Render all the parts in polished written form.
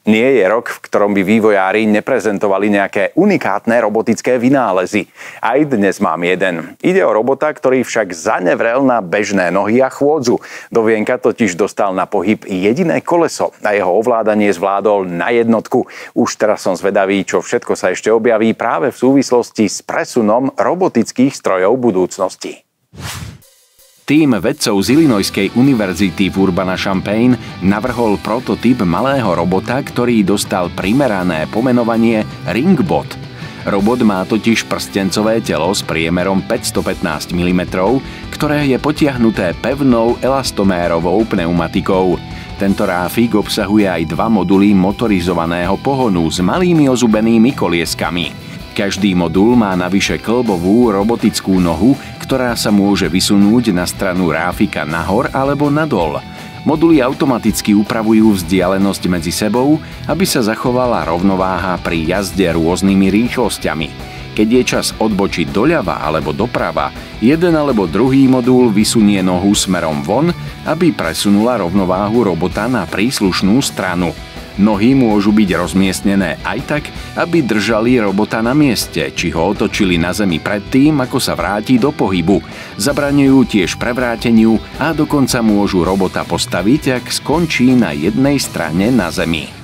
Nie je rok, v ktorom by vývojári neprezentovali nejaké unikátne robotické vynálezy. Aj dnes mám jeden. Ide o robota, ktorý však zanevrel na bežné nohy a chôdzu. Do vienka totiž dostal na pohyb jediné koleso a jeho ovládanie zvládol na jednotku. Už teraz som zvedavý, čo všetko sa ešte objaví práve v súvislosti s presunom robotických strojov budúcnosti. Tím vedcov z Illinoiskej univerzity v Urbana-Champaign navrhol prototyp malého robota, ktorý dostal primerané pomenovanie Ringbot. Robot má totiž prstencové telo s priemerom 515 mm, ktoré je potiahnuté pevnou elastomérovou pneumatikou. Tento ráfik obsahuje aj dva moduly motorizovaného pohonu s malými ozubenými kolieskami. Každý modul má navyše kĺbovú robotickú nohu, ktorá sa môže vysunúť na stranu ráfika nahor alebo nadol. Moduly automaticky upravujú vzdialenosť medzi sebou, aby sa zachovala rovnováha pri jazde rôznymi rýchlosťami. Keď je čas odbočiť doľava alebo doprava, jeden alebo druhý modul vysunie nohu smerom von, aby presunula rovnováhu robota na príslušnú stranu. Nohy môžu byť rozmiestnené aj tak, aby držali robota na mieste, či ho otočili na zemi predtým, ako sa vráti do pohybu. Zabraňujú tiež prevráteniu a dokonca môžu robota postaviť, ak skončí na jednej strane na zemi.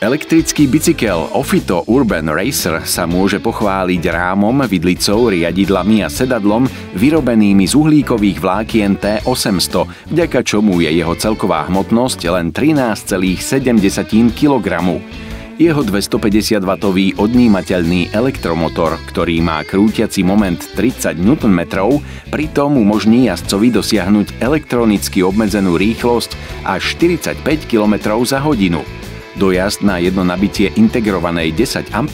Elektrický bicykel Ofito Urban Racer sa môže pochváliť rámom, vidlicou, riadidlami a sedadlom vyrobenými z uhlíkových vlákien T800, vďaka čomu je jeho celková hmotnosť len 13,7 kg. Jeho 250W odnímateľný elektromotor, ktorý má krútiaci moment 30 Nm, pritom umožní jazdcovi dosiahnuť elektronicky obmedzenú rýchlosť až 45 km za hodinu. Dojazd na jedno nabitie integrovanej 10 Ah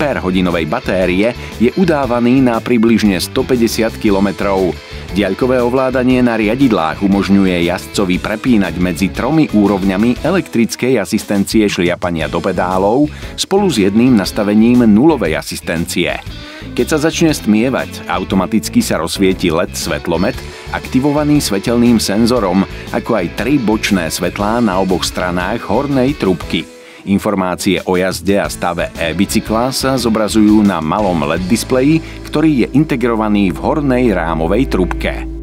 batérie je udávaný na približne 150 km. Diaľkové ovládanie na riadidlách umožňuje jazdcovi prepínať medzi 3 úrovňami elektrickej asistencie šliapania do pedálov spolu s jedným nastavením nulovej asistencie. Keď sa začne stmievať, automaticky sa rozsvieti LED svetlomet aktivovaný svetelným senzorom, ako aj 3 bočné svetlá na oboch stranách hornej trubky. Informácie o jazde a stave e-bicykla sa zobrazujú na malom LED displeji, ktorý je integrovaný v hornej rámovej trubke.